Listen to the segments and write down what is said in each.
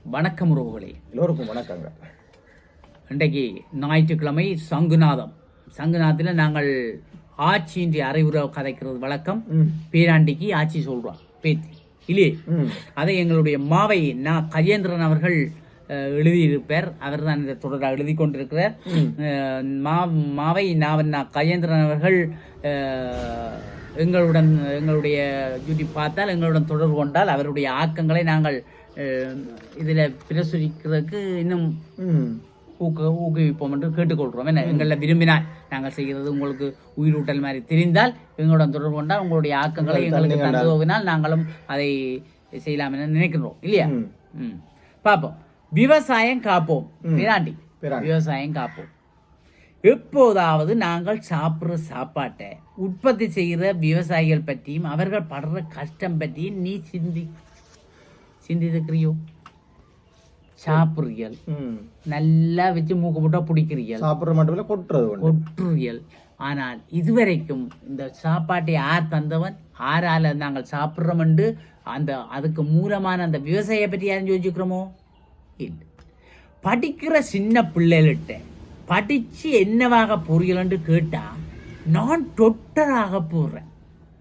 வணக்கம் உறவுகளே, எல்லோருக்கும் வணக்கங்க. இன்றைக்கு ஞாயிற்றுக்கிழமை சங்குநாதத்தில் நாங்கள் ஆட்சியின்றி அறிவுரை கதைக்கிறது வழக்கம். பேராண்டிக்கு ஆட்சி சொல்றோம் பேத்தி இல்லையே. அதை எங்களுடைய மாவை கஜேந்திரன் அவர்கள் எழுதியிருப்பார். அவர் தான் இந்த தொடராக எழுதி கொண்டிருக்கிறார். மாவை கஜேந்திரன் அவர்கள் எங்களுடைய யூடியூப் பார்த்தால், எங்களுடன் தொடர்பு கொண்டால் அவருடைய ஆக்கங்களை நாங்கள் இதில் பிரசுரிக்கிறதுக்கு இன்னும் ஊக்குவிப்போம் என்று கேட்டுக்கொள்கிறோம். என்ன எங்களில் விரும்பினால் நாங்கள் செய்கிறது உங்களுக்கு உயிரூட்டல் மாதிரி தெரிந்தால் எங்களுடன் தொடர்பு கொண்டால் உங்களுடைய ஆக்கங்களை எங்களுக்கு தந்துவினால் நாங்களும் அதை செய்யலாம் என நினைக்கிறோம் இல்லையா. பார்ப்போம். விவசாயம் காப்போம். பேராண்டி, விவசாயம் காப்போம். எப்போதாவது நாங்கள் சாப்பிட்ற சாப்பாட்டை உற்பத்தி செய்கிற விவசாயிகள் பற்றியும் அவர்கள் படுற கஷ்டம் பற்றியும் நீ சிந்திருக்கிறியோ? சாப்பிட்றியல், நல்லா வச்சு மூக்க போட்டா பிடிக்கிறீர்கள், சாப்பிட்ற மட்டும் கொட்டுறியல். ஆனால் இதுவரைக்கும் இந்த சாப்பாட்டை யார் தந்தவன், ஆறால நாங்கள் சாப்பிட்றோம் என்று அதுக்கு மூலமான அந்த விவசாயியை பற்றி யாரும் யோசிக்கிறோமோ இல்லை. படிக்கிற சின்ன பிள்ளைகிட்ட படிச்சு என்னவாக போறீர்கள் என்று கேட்டா, நான் டாக்டராக போறேன்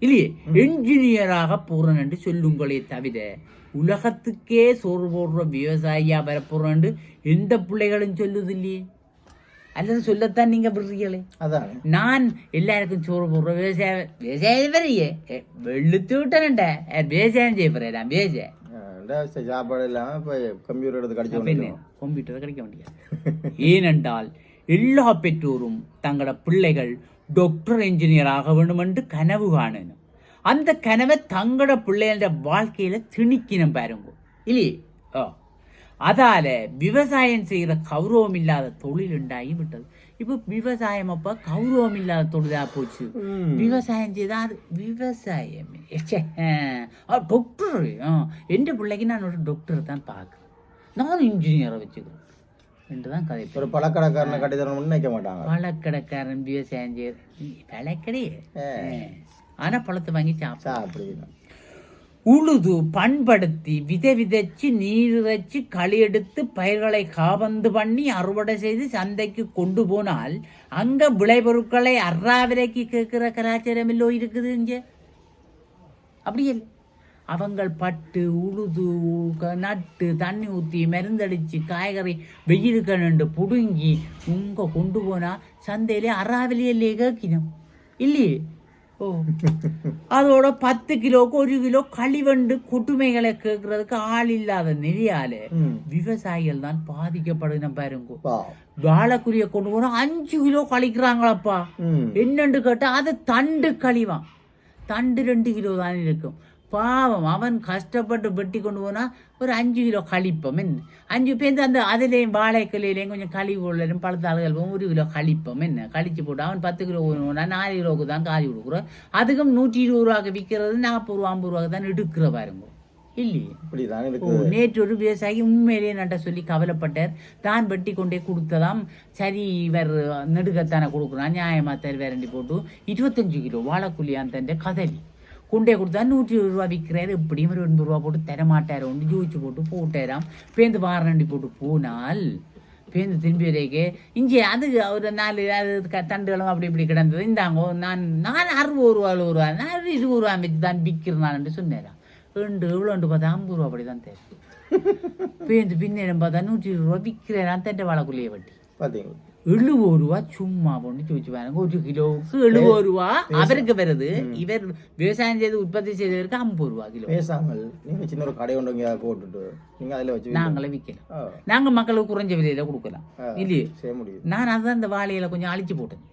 இல்லையே, என்ஜினியராக போறேன் என்று சொல்லுங்களே தவிர உலகத்துக்கே சோறு போடுற விவசாயியா வரப்போறேன் எந்த பிள்ளைகளும் சொல்லுது இல்லையே. அல்லது சொல்லத்தான் நீங்க விடுறீங்களே. நான் எல்லாருக்கும் சோறு போடுற விவசாயம் வரையே வெளுத்து விட்டேன்டா, விவசாயம் செய்ய போறேன். விவசாயம் சாப்பாடு இல்லாம கம்ப்யூட்டரை கிடைக்க முடியாது. ஏனென்றால் எல்லா பெற்றோரும் தங்களோட பிள்ளைகள் டாக்டர் என்ஜினியர் ஆக வேண்டும் என்று கனவு காணணும். அந்த கனவை தங்களோட பிள்ளைகளோட வாழ்க்கையில திணிக்கணும் பாருங்க இல்லையே. அதால விவசாயம் செய்யற கௌரவம் இல்லாத தொழில் உண்டாகி விட்டது. இப்போ விவசாயம் அப்ப கௌரவம் இல்லாத தொழிலா போச்சு. விவசாயம் செய்தா அது விவசாயம் டாக்டர். எந்த பிள்ளைக்கு நான் ஒரு டாக்டர் தான் பார்க்குறேன், நான் இன்ஜினியரை வச்சுக்கிறேன் என்றுதான் கதை. ஒரு பழக்கடைக்காரனை கட்டித்தரணும்னு நினைக்க மாட்டாங்க. பழக்கடைக்காரன் விவசாயம் செய்ய பழக்கடையே, ஆனா பழத்தை வாங்கி சாப்பிடுவீங்க. உழுது பண்படுத்தி விதை விதைச்சு நீர் வச்சு களி எடுத்து பயிர்களை காபந்து பண்ணி அறுவடை செய்து சந்தைக்கு கொண்டு போனால் அங்க விளைபொருட்களை அறாவிலைக்கு கேட்கிற கலாச்சாரம் இல்லோ இருக்குது இங்க. அப்படியே அவங்கள் பட்டு உழுது நட்டு தண்ணி ஊற்றி மருந்தடிச்சு காய்கறி வெயிலுக்கு நின்று புடுங்கி உங்க கொண்டு போனா சந்தையிலே அறாவிலையே கேட்கணும் இல்லையே. அதோட 10 கிலோக்கு 1 கிலோ களிவண்டு கொட்டுமைகளை கேட்கறதுக்கு ஆள் இல்லாத நெறியால விவசாயிகள் தான் பாதிக்கப்படுகிற பாருங்க. வாழைக்குரிய கொண்டு போனா 5 கிலோ கழிக்கிறாங்களப்பா. என்னன்னு கேட்டா அது தண்டு கழிவான். தண்டு 2 கிலோ தான் இருக்கும். பாவம், அவன் கஷ்டப்பட்டு வெட்டி கொண்டு போனா ஒரு 5 கிலோ கழிப்பம். என்ன 5 பேருந்து அந்த அதுலேயும் வாழைக்கலையிலையும் கொஞ்சம் கழிவு உள்ளதும் பழுத்தாளுகள் 1 கிலோ கழிப்பம். என்ன கழிச்சு போட்டு அவன் 10 கிலோ 4 கிலோவுக்கு தான் காய் கொடுக்குறோம். அதுக்கும் 120 ரூபாய்க்கு விற்கிறது 40 ரூபா 50 ரூபாய்க்கு தான் எடுக்கிற பாருங்க இல்லையே. நேற்று ஒரு விவசாயி உண்மையிலேயே நட்ட சொல்லி கவலைப்பட்டார். தான் வெட்டி கொண்டே கொடுத்ததாம். சரி, இவர் நெடுக்கத்தானே கொடுக்குறான், நியாயமா தருவேரண்டி போட்டு 25 கிலோ வாழைக்குள்ளியான் தன் கதலி கொண்டே கொடுத்தா 120 ரூபா விற்கிறாரு. எப்படியும் ஒரு 80 ரூபா போட்டு தரமாட்டார். ஒன்று ஜூச்சு போட்டு போட்டாராம். பேருந்து வாரண்டி போட்டு போனால் பேருந்து திரும்பி வரைக்கே இங்கே அது ஒரு 4 தண்டுகளும் அப்படி இப்படி கிடந்தது. இந்தாங்க நான் 60 ரூபா 70 ரூபா நான் 20 ரூபா வச்சு தான் விற்கிறேன் சொன்னேன். எவ்வளோண்டு பார்த்தா 50 ரூபா அப்படி தான் தேவை. பேருந்து பின்னேரம் பார்த்தா 120 ரூபா விற்கிறேன் தண்டை வாழைக்குள்ளையே வட்டி. பார்த்தீங்களா, 70 ரூபா சும்மா ஒன்று வச்சு பாருங்க. 1 கிலோவுக்கு 70 ரூபா அவருக்கு வருது. இவர் விவசாயம் செய்து உற்பத்தி செய்தவருக்கு 50 ரூபா கிலோ. பேசாமல் நீங்க சின்ன ஒரு கடை ஒன்று போட்டுட்டு நீங்க அதில் வச்சு நாங்களே விற்கலாம். நாங்க மக்களுக்கு குறைஞ்ச விலையில கொடுக்கலாம் இல்லையே. நான் அதான் இந்த வாழையில கொஞ்சம் அழிச்சு போட்டேன்.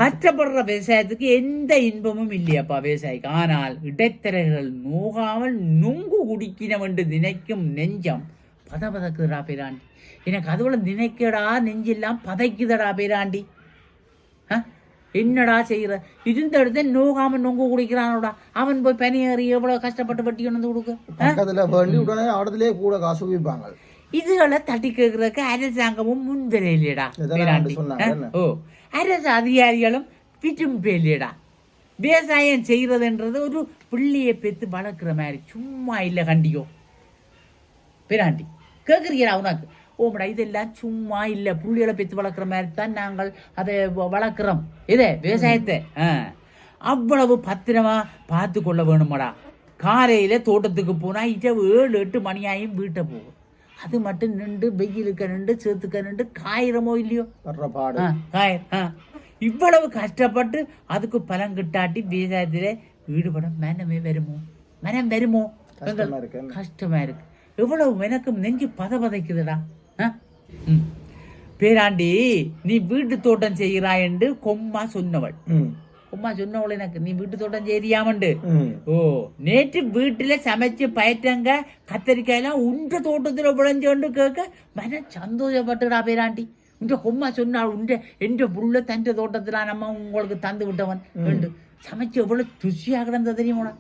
கஷ்டப்படுற விவசாயத்துக்கு எந்த இன்பமும் இல்லையாப்பா விவசாயிக்கு. ஆனால் இடைத்தரகர்கள் நோகாமல் நொங்கு குடிக்கணும் என்று நினைக்கும் நெஞ்சம் பதக்குதுடா பேராண்டி. எனக்கு அதுபோல நினைக்கடா நெஞ்செல்லாம் பதைக்குதடா பேராண்டி. என்னடா செய்யற இருந்த இடத்த நோகாம நொங்கு குடிக்கிறானோடா. அவன் போய் பனியேறி எவ்வளவு கஷ்டப்பட்டு வட்டி கொண்டு கொடுக்க கூட காசு வைப்பாங்க. இதுகளை தட்டி கேட்கறதுக்கு அரசாங்கமும் முன்வர இல்லையடா பேராண்டி. அரசு அதிகாரிகளும் விரும்ப இல்லையடா. விவசாயம் செய்யறதுன்றது ஒரு பிள்ளையை பெற்று வளர்க்குற மாதிரி சும்மா இல்லை கண்டியோ. பேராண்டி கேட்குறீங்களா உனக்கு ஓமடா இதெல்லாம் சும்மா இல்லை புள்ளிகளை பெற்று வளர்க்குற மாதிரி தான் நாங்கள் அதை வளர்க்குறோம் இதே விவசாயத்தை அவ்வளவு பத்திரமா பார்த்து கொள்ள வேணுமாடா காலையில் தோட்டத்துக்கு போனால் இரவு 7-8 மணியாயும் வீட்டை போகும் அது மட்டும் நின்று வெயிலுக்கு நின்று சேத்துக்க நின்று காயிரமோ இல்லையோ இவ்வளவு கஷ்டப்பட்டு அதுக்கு பலன் கிட்டாட்டி விவசாயத்திலே ஈடுபட மனம் வருமோ கஷ்டமா இருக்கு எவ்வளவு எனக்கும் நெஞ்சு பதைக்குதுடா பேராண்டி நீ வீட்டு தோட்டம் செய்கிறாய் என்று கொம்மா சொன்னவள் எனக்கு நீ வீட்டு தோட்டம் செய்யாமண்டு நேற்று வீட்டுல சமைச்சு பயற்றங்க கத்தரிக்காயெல்லாம் உண்ட தோட்டத்துல விளைஞ்சோண்டு கேட்க மன சந்தோஷப்பட்டுடா பேராண்டி உண்ட கொம்மா சொன்னாள் என்ற புள்ள தன் தோட்டத்துல நம்ம உங்களுக்கு தந்து விட்டவன் சமைச்சு எவ்வளவு ருசியா கிடந்த தெரியுமா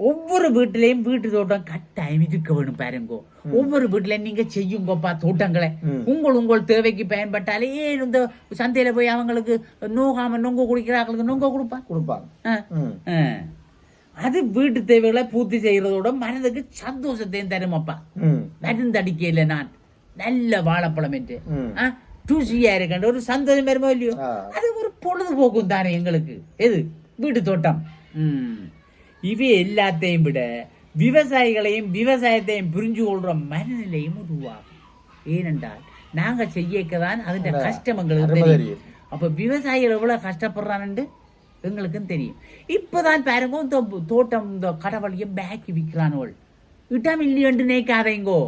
ஒவ்வொரு வீட்டிலையும் வீட்டு தோட்டம் கட்டாயம் இருக்க வேணும் பாருங்கோ ஒவ்வொரு வீட்டுலயும் நீங்க செய்யுங்கப்பா தோட்டங்களை உங்கள் தேவைக்கு பயன்பட்டாலே இந்த சந்தையில போய் அவங்களுக்கு நோகாம நொங்க குடிக்கிறாங்களுக்கு நொங்க கொடுப்பாங்க அது வீட்டு தேவைகளை பூர்த்தி செய்யறதோட மனதுக்கு சந்தோஷத்தையும் தருமப்பா மருந்தடிக்கையில நான் நல்ல வாழைப்பழம் என்று ருசியா இருக்கின்ற ஒரு சந்தோஷம் வருமோ இல்லையோ அது ஒரு பொழுதுபோக்கும் தானே எங்களுக்கு எது வீட்டு தோட்டம் இவை எல்லாத்தையும் விட விவசாயத்தையும் புரிஞ்சு கொள்ற மனநிலையும் உருவாகும் ஏனென்றால் நாங்க செய்யக்கதான் அதுல கஷ்டம் எங்களுக்கு தெரியும் அப்ப விவசாயிகள் எவ்வளவு கஷ்டப்படுறான்னு எங்களுக்கும் தெரியும் இப்பதான் பாருங்க இந்த தோட்டம் இந்த கடவுளையும் பேக்கி விற்கிறானுவள் இட்டம் இல்லையென்று நினைக்காதீங்கோ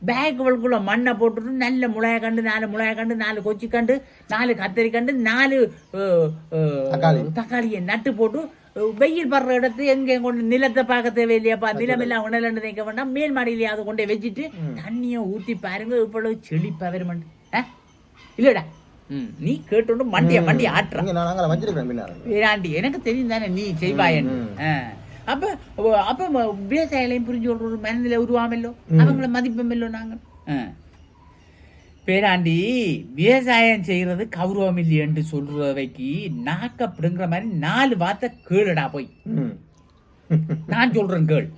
பேக்குகளுக்குள்ள மண்ணை போட்டுட்டு நல்ல முளைய கண்டு 4 முளைய கண்டு 4 கொச்சி கண்டு 4 கத்தரி கண்டு 4 தக்காளியை நட்டு போட்டு வெயில் படுற இடத்து எங்க கொண்டு நிலத்தை பார்க்க தேவையில்லையாப்பா நிலம் எல்லாம் உணலன்னு நினைக்க வேண்டாம் மேல் மாடியிலேயே அதை கொண்டே வச்சுட்டு தண்ணியை ஊத்தி பாருங்க இவ்வளவு செழிப்பா வரும் இல்லடா நீ கேட்டு மண்டி ஆட்டுறாண்டி எனக்கு தெரியும் தானே நீ செய்வாயன்னு அப்ப விவசாயிகளையும் புரிஞ்சு கொள்ற ஒரு மனநிலை உருவாமல்லோ அவங்கள மதிப்பமில்லோ நாங்கள் பேராண்டி விவசாயம் செய்யறது கௌரவம் இல்லையென்று சொல்றவைக்கு நாக்கப்படுங்கிற மாதிரி 4 வார்த்தை கேளுடா போய் நான் சொல்றேன் கேள்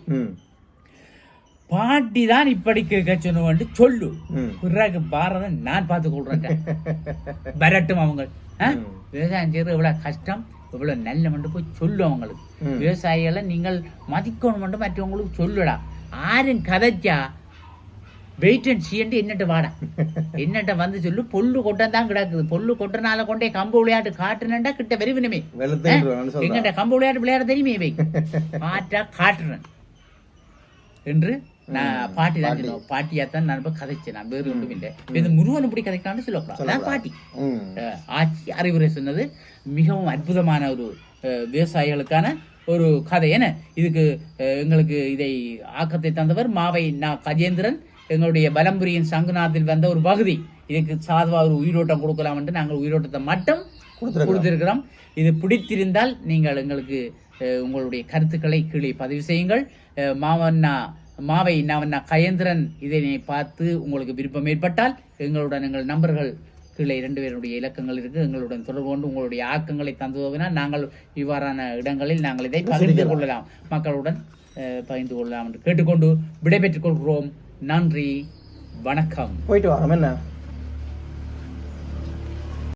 பாட்டி தான் இப்படி கேட்க சொன்னு சொல்லு பிறகு பாரத நான் பார்த்து கொள்றேன் வரட்டும் அவங்க விவசாயம் செய்யறது எவ்வளவு கஷ்டம் இவ்வளவு நல்ல மட்டும் போய் சொல்லு அவங்களுக்கு விவசாயிகளை நீங்கள் மதிக்கணும் மட்டும் மற்றவங்களுக்கு சொல்லுடா ஆரும் கதைச்சா வெயிட் அண்ட் சீண்டு என்னட்ட வாடா என்னட்ட வந்து சொல்லு பொல்லு கொட்டம் தான் கிடக்குது பொல்லு கொட்டனால கொண்டே கம்பு விளையாட்டு காட்டுனேன்டா கிட்ட வெறிவினமே எங்கிட்ட கம்பு விளையாட்டு விளையாட தெரியுமே வை காட்டா காட்டுறேன் என்று நான் பாட்டி தான் பாட்டியாத்தான் நான் கதைச்சேன் நான் வேறு ஒன்றும் இல்லை இது முருகன் இப்படி கதைக்கலாம்னு சொல்லலாம் பாட்டி ஆட்சி அறிவுரை சொன்னது மிகவும் அற்புதமான ஒரு விவசாயிகளுக்கான ஒரு கதை என இதுக்கு எங்களுக்கு இதை ஆக்கத்தை தந்தவர் மாவை கஜேந்திரன் எங்களுடைய பலம்புரியின் சங்குநாத்தில் வந்த ஒரு பகுதி இதுக்கு சாதுவா ஒரு உயிரோட்டம் கொடுக்கலாம் என்று நாங்கள் உயிரோட்டத்தை மட்டும் கொடுத்திருக்கிறோம் இது பிடித்திருந்தால் நீங்கள் எங்களுக்கு உங்களுடைய கருத்துக்களை கீழே பதிவு செய்யுங்கள் மாவை கஜேந்திரன் இதனை பார்த்து உங்களுக்கு விருப்பம் ஏற்பட்டால் எங்களுடன் எங்கள் நம்பர்கள் கீழே 2 பேருடைய இலக்கங்கள் இருக்கு எங்களுடன் தொடர்பு கொண்டு உங்களுடைய ஆக்கங்களை தந்துவினால் நாங்கள் இவ்வாறான இடங்களில் நாங்கள் இதை பகிர்ந்து கொள்ளலாம் மக்களுடன் பகிர்ந்து கொள்ளலாம் என்று கேட்டுக்கொண்டு விடைபெற்றுக் கொள்கிறோம் நன்றி வணக்கம் போயிட்டு வரோம் என்ன